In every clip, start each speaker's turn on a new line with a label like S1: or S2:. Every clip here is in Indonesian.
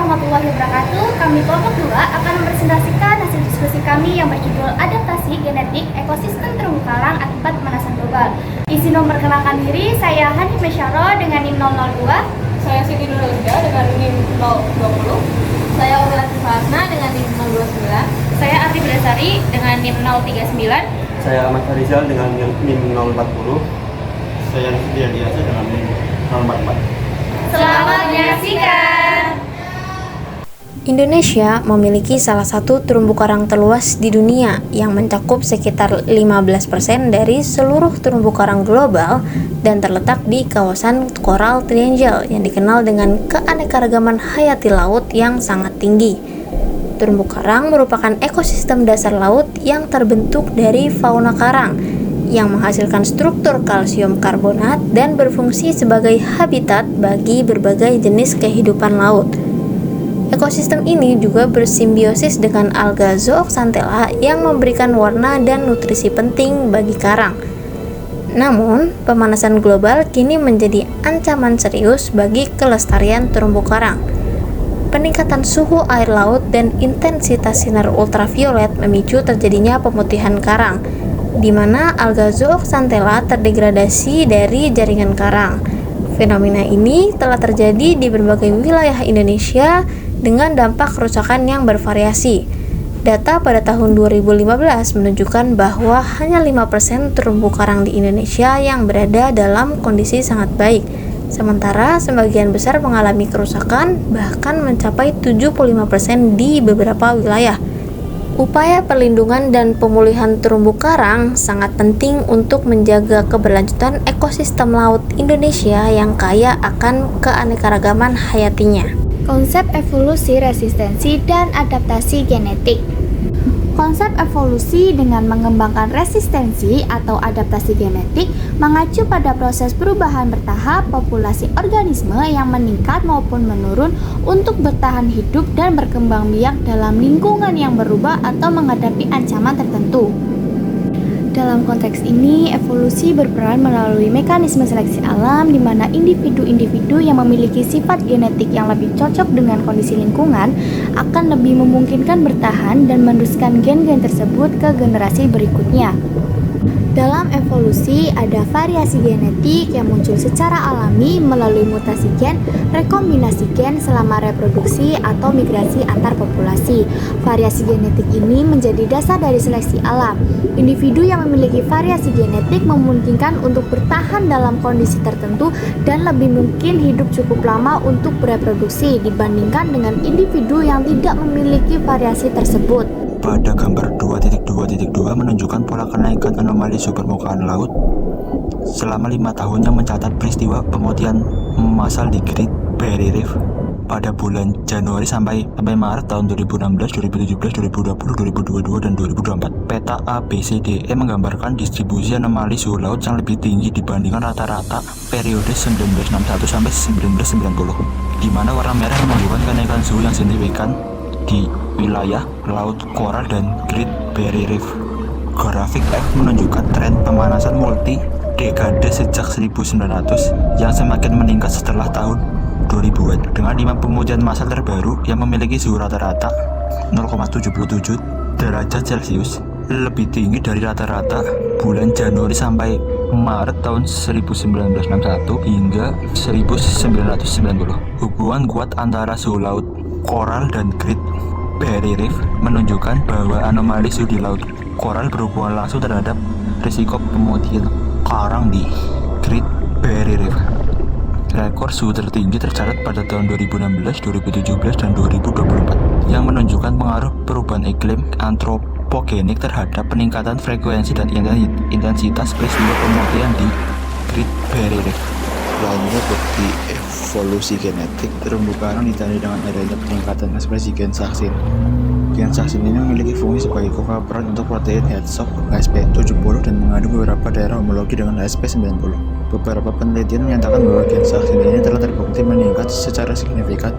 S1: warahmatullahi wabarakatuh. Kami kelompok 2 akan mempresentasikan hasil diskusi kami yang berjudul Adaptasi Genetik Ekosistem Terumbu Karang Akibat Pemanasan Global. Izin memperkenalkan diri, saya Hanif Mesyaro dengan NIM 002.
S2: Saya Siti Nurulida dengan NIM 020. Saya Umi Latifahna dengan NIM 029.
S1: Saya Arti Berdasari dengan NIM 039.
S3: Saya Ahmad Farizal dengan NIM 040. Saya Nusdi Adiasa dengan NIM 044.
S1: Selamat menyaksikan.
S4: Indonesia memiliki salah satu terumbu karang terluas di dunia yang mencakup sekitar 15% dari seluruh terumbu karang global dan terletak di kawasan Coral Triangle yang dikenal dengan keanekaragaman hayati laut yang sangat tinggi. Terumbu karang merupakan ekosistem dasar laut yang terbentuk dari fauna karang yang menghasilkan struktur kalsium karbonat dan berfungsi sebagai habitat bagi berbagai jenis kehidupan laut. Ekosistem ini juga bersimbiosis dengan alga zooxanthella yang memberikan warna dan nutrisi penting bagi karang. Namun, pemanasan global kini menjadi ancaman serius bagi kelestarian terumbu karang. Peningkatan suhu air laut dan intensitas sinar ultraviolet memicu terjadinya pemutihan karang, di mana alga zooxanthella terdegradasi dari jaringan karang. Fenomena ini telah terjadi di berbagai wilayah Indonesia dengan dampak kerusakan yang bervariasi. Data pada tahun 2015 menunjukkan bahwa hanya 5% terumbu karang di Indonesia yang berada dalam kondisi sangat baik, sementara sebagian besar mengalami kerusakan bahkan mencapai 75% di beberapa wilayah. Upaya perlindungan dan pemulihan terumbu karang sangat penting untuk menjaga keberlanjutan ekosistem laut Indonesia yang kaya akan keanekaragaman hayatinya.
S1: Konsep evolusi resistensi dan adaptasi genetik. Konsep evolusi dengan mengembangkan resistensi atau adaptasi genetik mengacu pada proses perubahan bertahap populasi organisme yang meningkat maupun menurun untuk bertahan hidup dan berkembang biak dalam lingkungan yang berubah atau menghadapi ancaman tertentu. Dalam konteks ini, evolusi berperan melalui mekanisme seleksi alam di mana individu-individu yang memiliki sifat genetik yang lebih cocok dengan kondisi lingkungan akan lebih memungkinkan bertahan dan meneruskan gen-gen tersebut ke generasi berikutnya. Dalam evolusi, ada variasi genetik yang muncul secara alami melalui mutasi gen, rekombinasi gen selama reproduksi atau migrasi antar populasi. Variasi genetik ini menjadi dasar dari seleksi alam. Individu yang memiliki variasi genetik memungkinkan untuk bertahan dalam kondisi tertentu dan lebih mungkin hidup cukup lama untuk bereproduksi dibandingkan dengan individu yang tidak memiliki variasi tersebut.
S5: Pada gambar 2.2.2 menunjukkan pola kenaikan anomali suhu permukaan laut selama 5 tahun yang mencatat peristiwa pemutihan massal di Great Barrier Reef pada bulan Januari sampai Maret tahun 2016, 2017, 2020, 2022, dan 2024. Peta ABCDE menggambarkan distribusi anomali suhu laut yang lebih tinggi dibandingkan rata-rata periode 1961 sampai 1990, di mana warna merah menunjukkan kenaikan suhu yang signifikan di wilayah Laut Coral dan Great Barrier Reef. Grafik F menunjukkan tren pemanasan multi dekade sejak 1900 yang semakin meningkat setelah tahun 2000-an dengan 5 pemutihan massal terbaru yang memiliki suhu rata-rata 0,77 derajat Celcius lebih tinggi dari rata-rata bulan Januari sampai Maret tahun 1961 hingga 1990. Hubungan kuat antara suhu laut Coral dan Great Barrier Reef menunjukkan bahwa anomali suhu di laut Coral berhubungan langsung terhadap risiko pemutihan karang di Great Barrier Reef. Rekor suhu tertinggi tercatat pada tahun 2016, 2017, dan 2024 yang menunjukkan pengaruh perubahan iklim antropogenik terhadap peningkatan frekuensi dan intensitas peristiwa pemutihan di Great Barrier Reef.
S6: Selanjutnya bukti evolusi genetik terumbu karang ditandai dengan adanya peningkatan ekspresi gen saksin. Gen saksin ini memiliki fungsi sebagai kokaperat untuk protein headstock HSP70 dan mengandung beberapa daerah homologi dengan HSP90. Beberapa penelitian menyatakan bahwa gen saksin ini telah terbukti meningkat secara signifikan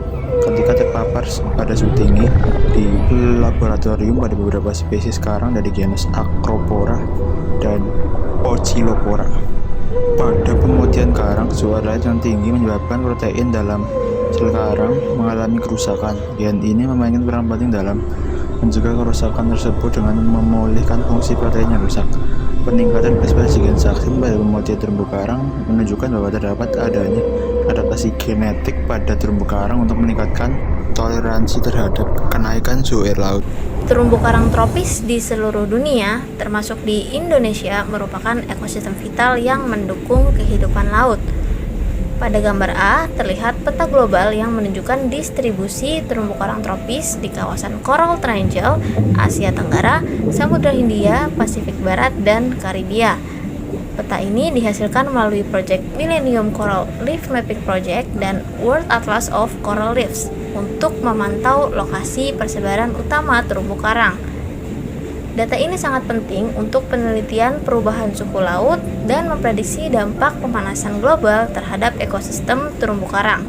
S6: ketika terpapar pada suhu tinggi di laboratorium pada beberapa spesies karang dari genus Acropora dan Oscillopora. Pada pemutihan karang, suhu air laut yang tinggi menyebabkan protein dalam sel karang mengalami kerusakan. Gen ini memainkan peran penting dalam mencegah kerusakan tersebut dengan memulihkan fungsi protein yang rusak. Peningkatan ekspresi gen saksin pada pemutihan terumbu karang menunjukkan bahwa terdapat adanya adaptasi genetik pada terumbu karang untuk meningkatkan toleransi terhadap kenaikan suhu air laut.
S4: Terumbu karang tropis di seluruh dunia, termasuk di Indonesia, merupakan ekosistem vital yang mendukung kehidupan laut. Pada gambar A, terlihat peta global yang menunjukkan distribusi terumbu karang tropis di kawasan Coral Triangle, Asia Tenggara, Samudra Hindia, Pasifik Barat, dan Karibia. Peta ini dihasilkan melalui proyek Millennium Coral Reef Mapping Project dan World Atlas of Coral Reefs untuk memantau lokasi persebaran utama terumbu karang. Data ini sangat penting untuk penelitian perubahan suhu laut dan memprediksi dampak pemanasan global terhadap ekosistem terumbu karang.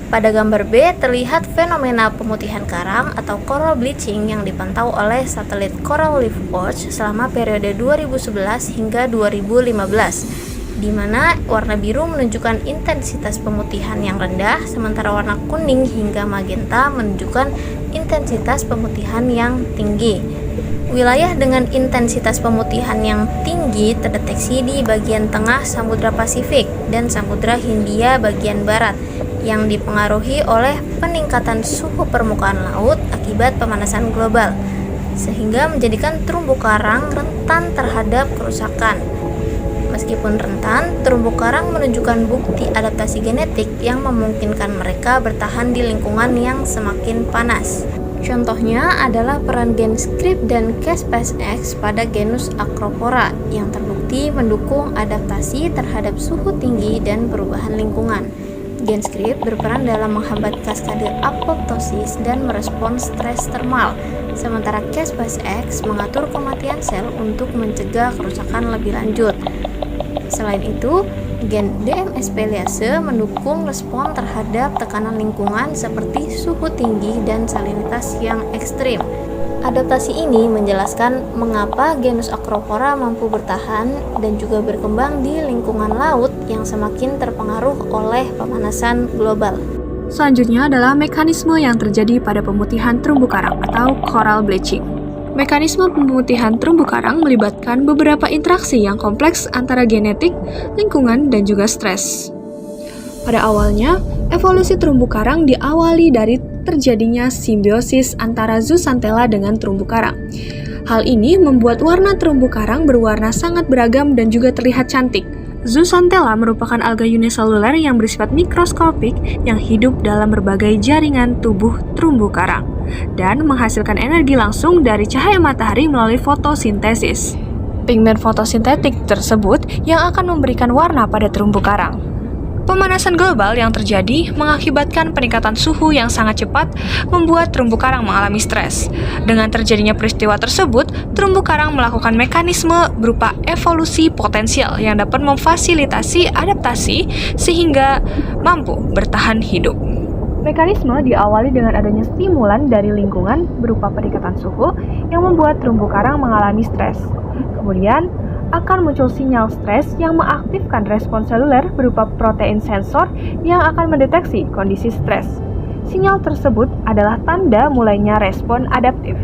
S4: Pada gambar B terlihat fenomena pemutihan karang atau coral bleaching yang dipantau oleh satelit Coral Reef Watch selama periode 2011 hingga 2015, di mana warna biru menunjukkan intensitas pemutihan yang rendah, sementara warna kuning hingga magenta menunjukkan intensitas pemutihan yang tinggi. Wilayah dengan intensitas pemutihan yang tinggi terdeteksi di bagian tengah Samudra Pasifik dan Samudra Hindia bagian barat yang dipengaruhi oleh peningkatan suhu permukaan laut akibat pemanasan global, sehingga menjadikan terumbu karang rentan terhadap kerusakan. Meskipun rentan, terumbu karang menunjukkan bukti adaptasi genetik yang memungkinkan mereka bertahan di lingkungan yang semakin panas. Contohnya adalah peran gen script dan Caspase-X pada genus Acropora yang terbukti mendukung adaptasi terhadap suhu tinggi dan perubahan lingkungan. Gen script berperan dalam menghambat kaskade apoptosis dan merespons stres termal, sementara Caspase-X mengatur kematian sel untuk mencegah kerusakan lebih lanjut. Selain itu, gen DMS-Pelease mendukung respon terhadap tekanan lingkungan seperti suhu tinggi dan salinitas yang ekstrim. Adaptasi ini menjelaskan mengapa genus Acropora mampu bertahan dan juga berkembang di lingkungan laut yang semakin terpengaruh oleh pemanasan global.
S7: Selanjutnya adalah mekanisme yang terjadi pada pemutihan terumbu karang atau coral bleaching. Mekanisme pemutihan terumbu karang melibatkan beberapa interaksi yang kompleks antara genetik, lingkungan, dan juga stres. Pada awalnya, evolusi terumbu karang diawali dari terjadinya simbiosis antara Zooxanthellae dengan terumbu karang. Hal ini membuat warna terumbu karang berwarna sangat beragam dan juga terlihat cantik. Zooxanthellae merupakan alga uniseluler yang bersifat mikroskopik yang hidup dalam berbagai jaringan tubuh terumbu karang dan menghasilkan energi langsung dari cahaya matahari melalui fotosintesis. Pigmen fotosintetik tersebut yang akan memberikan warna pada terumbu karang. Pemanasan global yang terjadi mengakibatkan peningkatan suhu yang sangat cepat membuat terumbu karang mengalami stres. Dengan terjadinya peristiwa tersebut, terumbu karang melakukan mekanisme berupa evolusi potensial yang dapat memfasilitasi adaptasi sehingga mampu bertahan hidup. Mekanisme diawali dengan adanya stimulan dari lingkungan berupa peningkatan suhu yang membuat terumbu karang mengalami stres. Kemudian, akan muncul sinyal stres yang mengaktifkan respons seluler berupa protein sensor yang akan mendeteksi kondisi stres. Sinyal tersebut adalah tanda mulainya respon adaptif.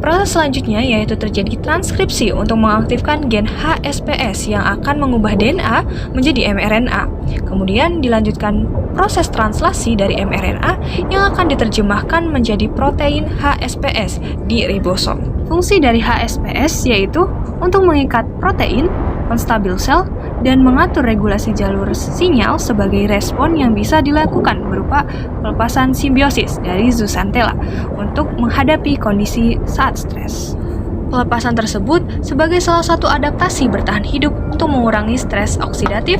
S7: Proses selanjutnya yaitu terjadi transkripsi untuk mengaktifkan gen HSPS yang akan mengubah DNA menjadi mRNA. Kemudian dilanjutkan proses translasi dari mRNA yang akan diterjemahkan menjadi protein HSPS di ribosom. Fungsi dari HSPS yaitu untuk mengikat protein, menstabil sel, dan mengatur regulasi jalur sinyal sebagai respon yang bisa dilakukan berupa pelepasan simbiosis dari Zooxanthellae untuk menghadapi kondisi saat stres. Pelepasan tersebut sebagai salah satu adaptasi bertahan hidup untuk mengurangi stres oksidatif,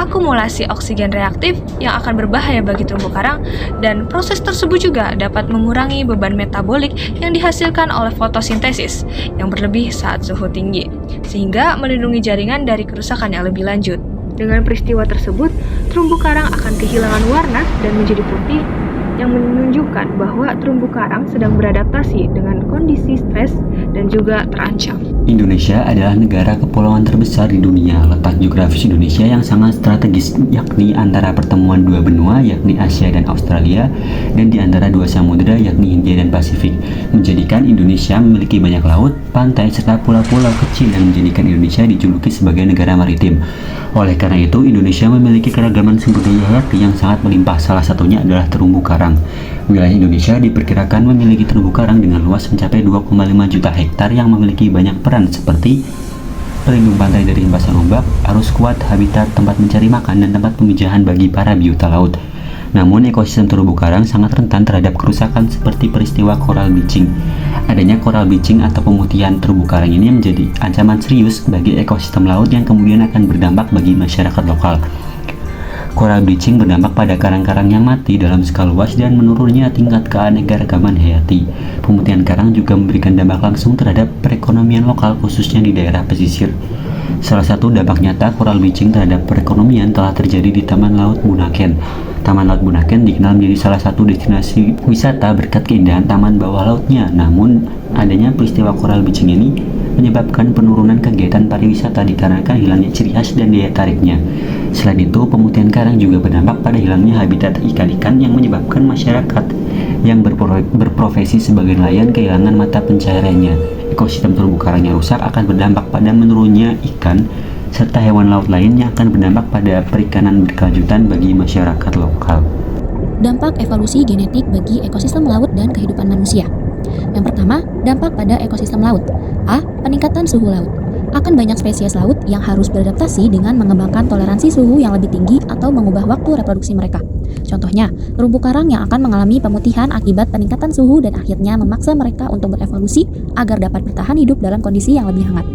S7: akumulasi oksigen reaktif yang akan berbahaya bagi terumbu karang, dan proses tersebut juga dapat mengurangi beban metabolik yang dihasilkan oleh fotosintesis yang berlebih saat suhu tinggi, sehingga melindungi jaringan dari kerusakan yang lebih lanjut. Dengan peristiwa tersebut, terumbu karang akan kehilangan warna dan menjadi putih, yang menunjukkan bahwa terumbu karang sedang beradaptasi dengan kondisi stres dan juga terancam.
S8: Indonesia adalah negara kepulauan terbesar di dunia. Letak geografis Indonesia yang sangat strategis, yakni antara pertemuan dua benua, yakni Asia dan Australia, dan di antara dua samudera, yakni Hindia dan Pasifik, menjadikan Indonesia memiliki banyak laut, pantai, serta pulau-pulau kecil yang menjadikan Indonesia dijuluki sebagai negara maritim. Oleh karena itu, Indonesia memiliki keragaman sumber daya hayati yang sangat melimpah. Salah satunya adalah terumbu karang. Wilayah Indonesia diperkirakan memiliki terumbu karang dengan luas mencapai 2,5 juta hektar yang memiliki banyak peran seperti pelindung pantai dari hembasan ombak, arus kuat, habitat, tempat mencari makan, dan tempat pemijahan bagi para biota laut. Namun, ekosistem terumbu karang sangat rentan terhadap kerusakan seperti peristiwa coral bleaching. Adanya coral bleaching atau pemutihan terumbu karang ini menjadi ancaman serius bagi ekosistem laut yang kemudian akan berdampak bagi masyarakat lokal. Coral bleaching berdampak pada karang-karang yang mati dalam skala luas dan menurunnya tingkat keanekaragaman hayati. Pemutihan karang juga memberikan dampak langsung terhadap perekonomian lokal, khususnya di daerah pesisir. Salah satu dampak nyata coral bleaching terhadap perekonomian telah terjadi di Taman Laut Bunaken. Taman Laut Bunaken dikenal menjadi salah satu destinasi wisata berkat keindahan taman bawah lautnya. Namun, adanya peristiwa coral bleaching ini menyebabkan penurunan kegiatan pariwisata dikarenakan hilangnya ciri khas dan daya tariknya. Selain itu, pemutihan karang juga berdampak pada hilangnya habitat ikan-ikan yang menyebabkan masyarakat yang berprofesi sebagai nelayan kehilangan mata pencahariannya. Ekosistem terumbu karang yang rusak akan berdampak pada menurunnya ikan serta hewan laut lain yang akan berdampak pada perikanan berkelanjutan bagi masyarakat lokal.
S9: Dampak evolusi genetik bagi ekosistem laut dan kehidupan manusia. Yang pertama, dampak pada ekosistem laut. A. Peningkatan suhu laut. Akan banyak spesies laut yang harus beradaptasi dengan mengembangkan toleransi suhu yang lebih tinggi atau mengubah waktu reproduksi mereka. Contohnya, terumbu karang yang akan mengalami pemutihan akibat peningkatan suhu dan akhirnya memaksa mereka untuk berevolusi agar dapat bertahan hidup dalam kondisi yang lebih hangat.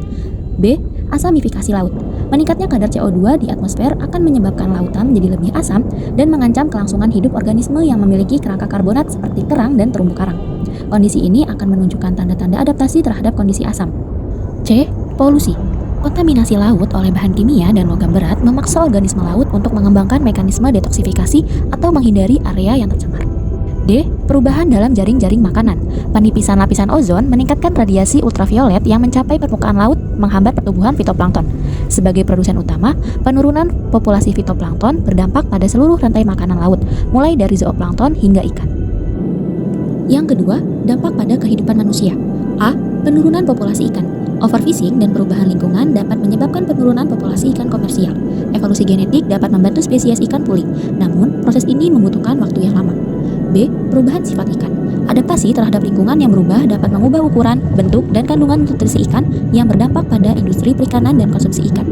S9: B. Asamifikasi laut. Meningkatnya kadar CO2 di atmosfer akan menyebabkan lautan menjadi lebih asam dan mengancam kelangsungan hidup organisme yang memiliki kerangka karbonat seperti kerang dan terumbu karang. Kondisi ini akan menunjukkan tanda-tanda adaptasi terhadap kondisi asam. C. Polusi. Kontaminasi laut oleh bahan kimia dan logam berat memaksa organisme laut untuk mengembangkan mekanisme detoksifikasi atau menghindari area yang tercemar. D. Perubahan dalam jaring-jaring makanan. Penipisan lapisan ozon meningkatkan radiasi ultraviolet yang mencapai permukaan laut menghambat pertumbuhan fitoplankton. Sebagai produsen utama, penurunan populasi fitoplankton berdampak pada seluruh rantai makanan laut, mulai dari zooplankton hingga ikan. Yang kedua, dampak pada kehidupan manusia. A. Penurunan populasi ikan. Overfishing dan perubahan lingkungan dapat menyebabkan penurunan populasi ikan komersial. Evolusi genetik dapat membantu spesies ikan pulih, namun proses ini membutuhkan waktu yang lama. B. Perubahan sifat ikan. Adaptasi terhadap lingkungan yang berubah dapat mengubah ukuran, bentuk, dan kandungan nutrisi ikan yang berdampak pada industri perikanan dan konsumsi ikan.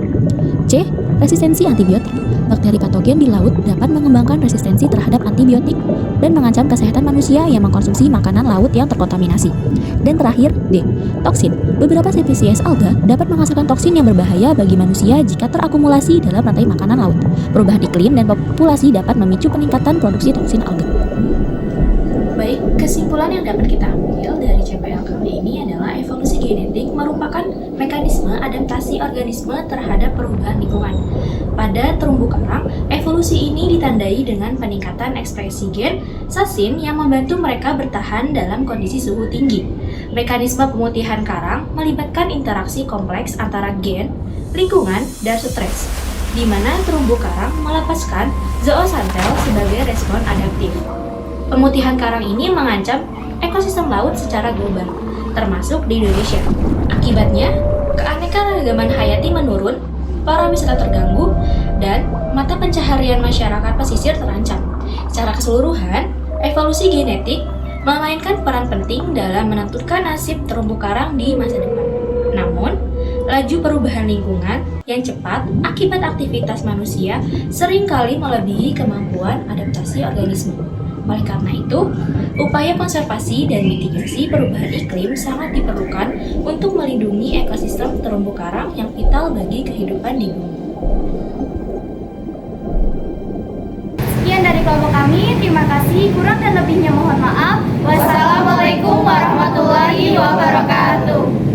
S9: C. Resistensi antibiotik. Bakteri patogen di laut dapat mengembangkan resistensi terhadap antibiotik dan mengancam kesehatan manusia yang mengkonsumsi makanan laut yang terkontaminasi. Dan terakhir, D. Toksin. Beberapa spesies alga dapat menghasilkan toksin yang berbahaya bagi manusia jika terakumulasi dalam rantai makanan laut. Perubahan iklim dan populasi dapat memicu peningkatan produksi toksin alga.
S10: Baik, kesimpulan yang dapat kita ambil dari CPL kali ini adalah evolusi genetik merupakan mekanisme adaptasi organisme terhadap perubahan lingkungan. Pada terumbu karang, evolusi ini ditandai dengan peningkatan ekspresi gen sasin yang membantu mereka bertahan dalam kondisi suhu tinggi. Mekanisme pemutihan karang melibatkan interaksi kompleks antara gen, lingkungan, dan stres, di mana terumbu karang melepaskan zooxantel sebagai respon adaptif. Pemutihan karang ini mengancam ekosistem laut secara global, termasuk di Indonesia. Akibatnya, keanekaragaman hayati menurun, para wisata terganggu, dan mata pencaharian masyarakat pesisir terancam. Secara keseluruhan, evolusi genetik memainkan peran penting dalam menentukan nasib terumbu karang di masa depan. Namun, laju perubahan lingkungan yang cepat akibat aktivitas manusia seringkali melebihi kemampuan adaptasi organisme. Oleh karena itu, upaya konservasi dan mitigasi perubahan iklim sangat diperlukan untuk melindungi ekosistem terumbu karang yang vital bagi kehidupan di bumi.
S1: Sekian dari kelompok kami, terima kasih. Kurang dan lebihnya mohon maaf. Wassalamualaikum warahmatullahi wabarakatuh.